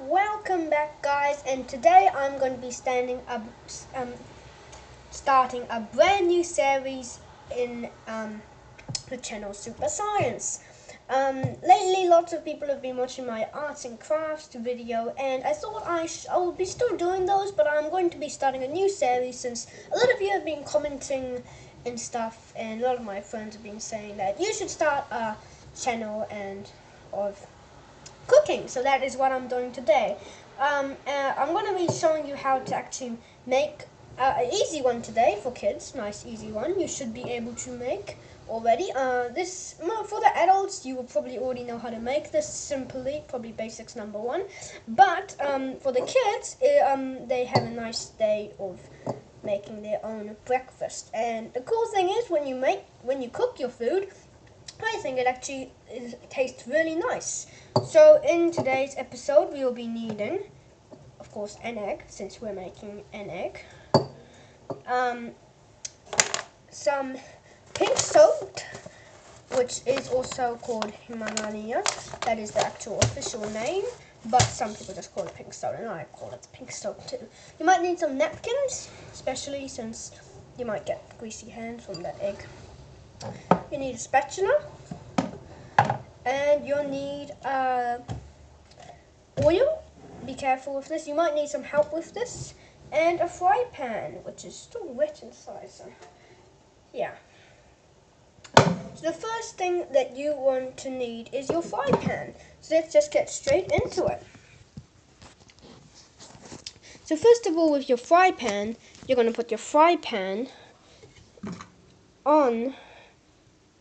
Welcome back, guys, and today I'm going to be starting a brand new series in the channel Super Science. Lately, lots of people have been watching my arts and crafts video, and I thought I will be still doing those, but I'm going to be starting a new series since a lot of you have been commenting and stuff, and a lot of my friends have been saying that you should start a channel of cooking. So that is what I'm doing today. I'm going to be showing you how to actually make an easy one today for kids. Nice easy one you should be able to make already. For the adults, you will probably already know how to make this simply, probably basics number one. But for the kids, they have a nice day of making their own breakfast. And the cool thing is when you cook your food, I think it actually tastes really nice. So in today's episode, we will be needing, of course, an egg, since we're making an egg. Some pink salt, which is also called Himalaya. That is the actual official name, but some people just call it pink salt, and I call it pink salt too. You might need some napkins, especially since you might get greasy hands from that egg. You need a spatula, and you'll need oil. Be careful with this. You might need some help with this, and a fry pan, which is still wet inside. So, yeah. So the first thing that you want to need is your fry pan. So let's just get straight into it. So first of all, with your fry pan, you're going to put your fry pan on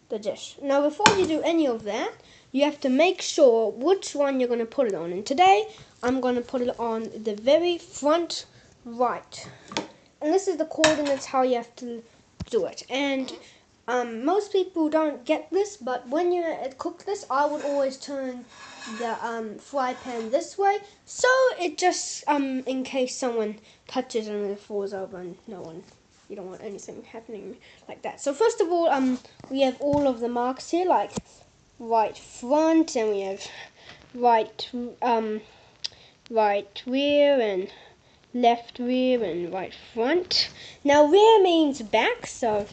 the dish. Now before you do any of that, you have to make sure which one you're going to put it on. And today I'm going to put it on the very front right. And this is the coordinates how you have to do it. And most people don't get this, but when you cook this, I would always turn the fry pan this way, so it just in case someone touches and it falls over and you don't want anything happening like that. So first of all, we have all of the marks here, like right front, and we have right rear and left rear and right front. Now rear means back, so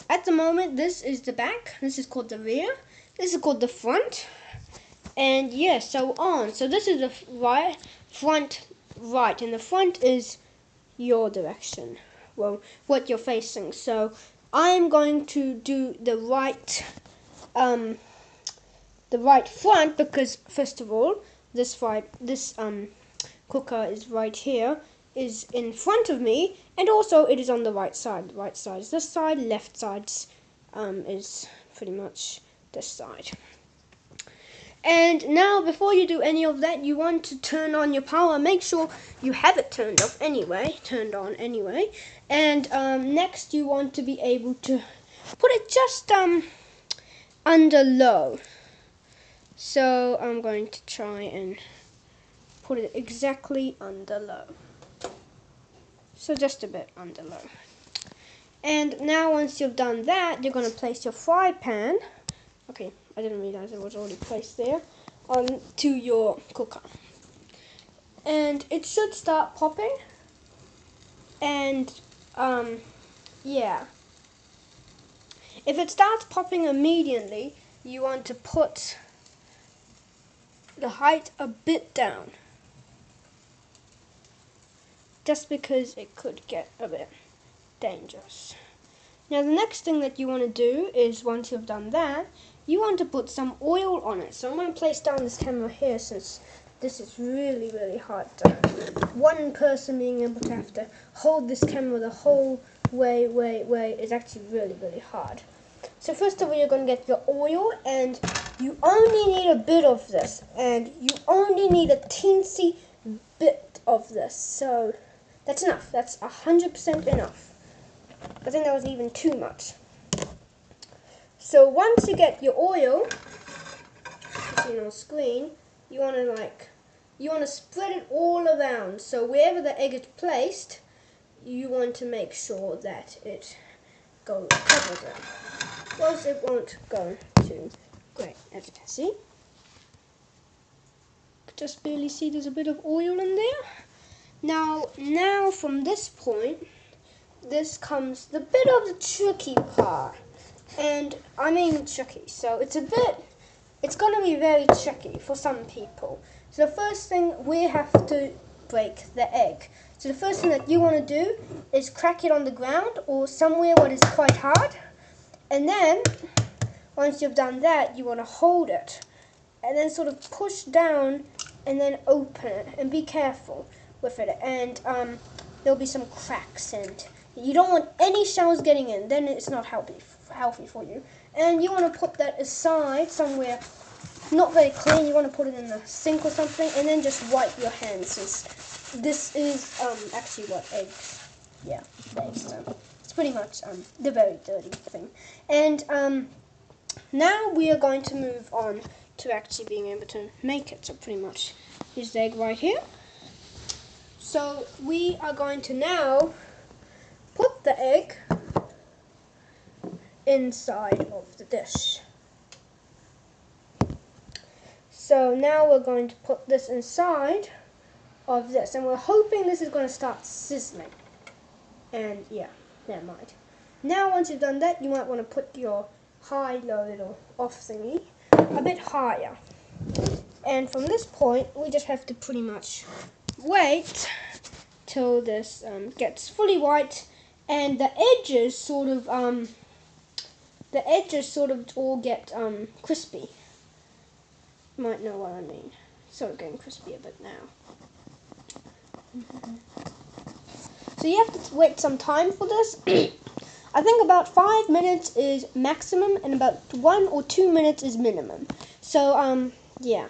at the moment this is the back, this is called the rear, this is called the front, and yes, so on. So this is the front right, and the front is your direction, well, what you're facing. So I'm going to do the right front, because first of all, this cooker is right here, is in front of me, and also it is on the right side. The right side is this side, left side is pretty much this side. And now, before you do any of that, you want to turn on your power. Make sure you have it turned on anyway. And next, you want to be able to put it just under low. So I'm going to try and put it exactly under low. So just a bit under low. And now once you've done that, you're going to place your fry pan. Okay, I didn't realize it was already placed there. To your cooker. And it should start popping. And yeah. If it starts popping immediately, you want to put the height a bit down, just because it could get a bit dangerous. Now the next thing that you want to do is, once you've done that, you want to put some oil on it. So I'm going to place down this camera here, since this is really, really hard. One person being able to have to hold this camera the whole way is actually really, really hard. So first of all, you're going to get your oil, and you only need a bit of this, and you only need a teensy bit of this. So that's enough. That's 100% enough. I think that was even too much. So once you get your oil, you see on screen, you want to spread it all around. So wherever the egg is placed, you want to make sure that it covers it. Else it won't go too great, as you can see. just barely see there's a bit of oil in there. Now from this point, this comes the bit of the tricky part. And I mean tricky, so it's going to be very tricky for some people. So the first thing, we have to break the egg. So the first thing that you want to do is crack it on the ground or somewhere where it's quite hard. And then, once you've done that, you want to hold it. And then sort of push down and then open it. And be careful with it. And there'll be some cracks, and you don't want any shells getting in. Then it's not healthy for you. And you want to put that aside somewhere not very clean. You want to put it in the sink or something, and then just wipe your hands, since this is actually what eggs, yeah, eggs. So it's pretty much the very dirty thing. And now we are going to move on to actually being able to make it. So pretty much here's the egg right here. So we are going to now put the egg inside of the dish. So now we're going to put this inside of this, and we're hoping this is going to start sizzling. And yeah, never mind. Now once you've done that, you might want to put your high-low little off thingy a bit higher. And from this point, we just have to pretty much wait till this gets fully white, and the edges sort of all get crispy. You might know what I mean. Sort of getting crispy a bit now. So you have to wait some time for this. I think about 5 minutes is maximum, and about 1 or 2 minutes is minimum. So yeah.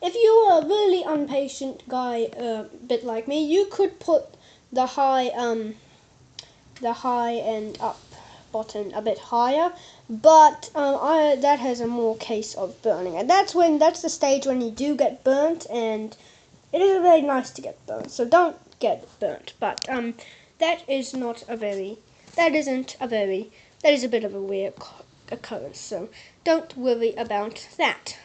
If you are a really impatient guy, bit like me, you could put the high and up button a bit higher, but that has a more case of burning, and that's the stage when you do get burnt, and it isn't very nice to get burnt. So don't get burnt. But that is a bit of a weird occurrence. So don't worry about that.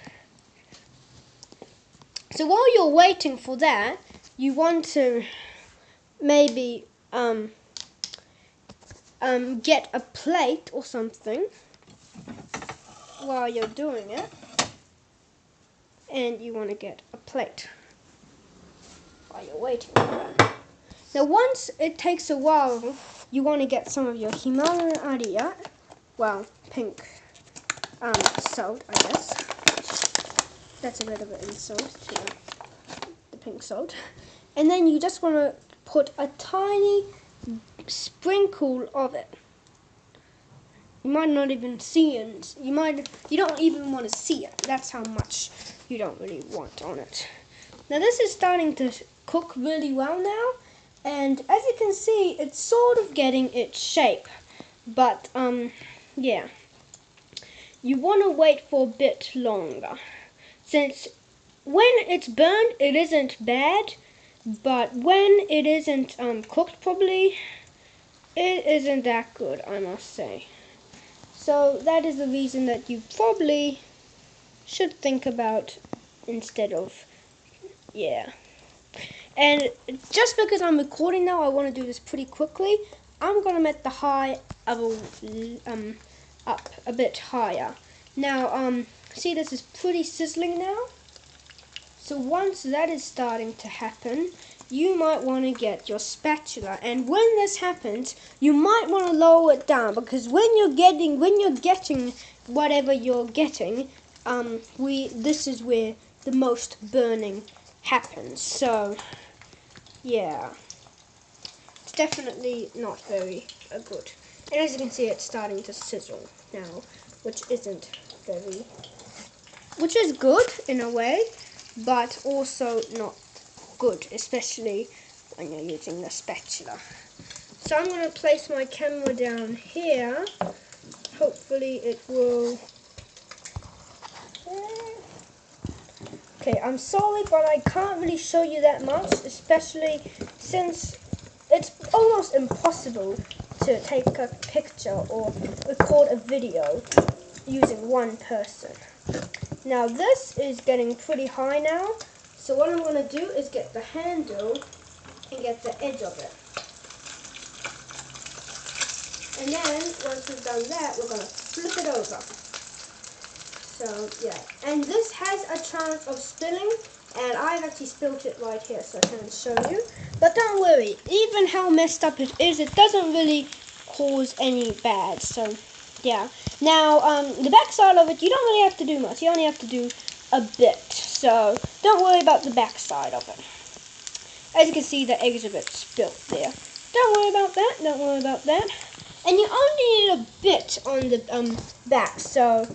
So while you're waiting for that, you want to maybe get a plate or something while you're doing it. And you want to get a plate while you're waiting for that. Now once it takes a while, you want to get some of your Himalayan Ariyat, well, pink salt, I guess. That's a bit of an insult to the pink salt. And then you just want to put a tiny sprinkle of it. You might not even see it. You don't even want to see it. That's how much you don't really want on it. Now this is starting to cook really well now, and as you can see, it's sort of getting its shape. But yeah, you want to wait for a bit longer, since when it's burned, it isn't bad, but when it isn't cooked properly, it isn't that good, I must say. So that is the reason that you probably should think about instead of, yeah. And just because I'm recording now, I want to do this pretty quickly. I'm going to make the high up a bit higher. Now, see, this is pretty sizzling now. So once that is starting to happen, you might want to get your spatula, and when this happens, you might want to lower it down, because when you're getting whatever you're getting, this is where the most burning happens. So yeah, it's definitely not very good. And as you can see, it's starting to sizzle now, which is good in a way, but also not good, especially when you're using the spatula. So I'm going to place my camera down here. Hopefully it will. Okay, I'm sorry, but I can't really show you that much, especially since it's almost impossible to take a picture or record a video using one person. Now this is getting pretty high now, so what I'm going to do is get the handle and get the edge of it. And then, once we've done that, we're going to flip it over. So, yeah. And this has a chance of spilling, and I've actually spilt it right here, so I can show you. But don't worry, even how messed up it is, it doesn't really cause any bad. So, yeah. Now, the back side of it, you don't really have to do much. You only have to do a bit. So, don't worry about the back side of it. As you can see, the egg is a bit spilt there. Don't worry about that. Don't worry about that. And you only need a bit on the back, so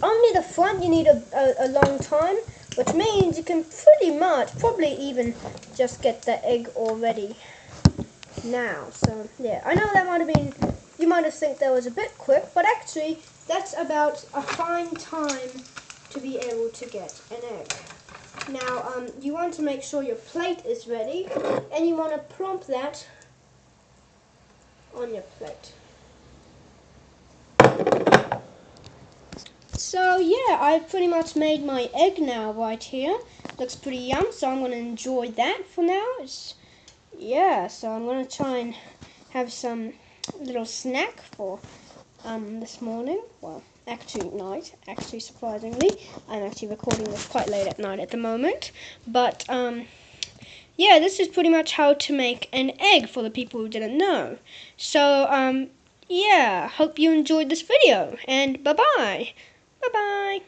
only the front you need a long time, which means you can pretty much, probably even just get the egg already now. So yeah, I know that might have been, you might have think that was a bit quick, but actually that's about a fine time to be able to get an egg. Now you want to make sure your plate is ready, and you want to plump that on your plate. So yeah, I've pretty much made my egg now right here. Looks pretty yum, so I'm going to enjoy that for now. Yeah, so I'm going to try and have some little snack for this morning. Well, actually night, actually surprisingly. I'm actually recording this quite late at night at the moment. But yeah, this is pretty much how to make an egg for the people who didn't know. So yeah, hope you enjoyed this video, and bye-bye. Bye-bye.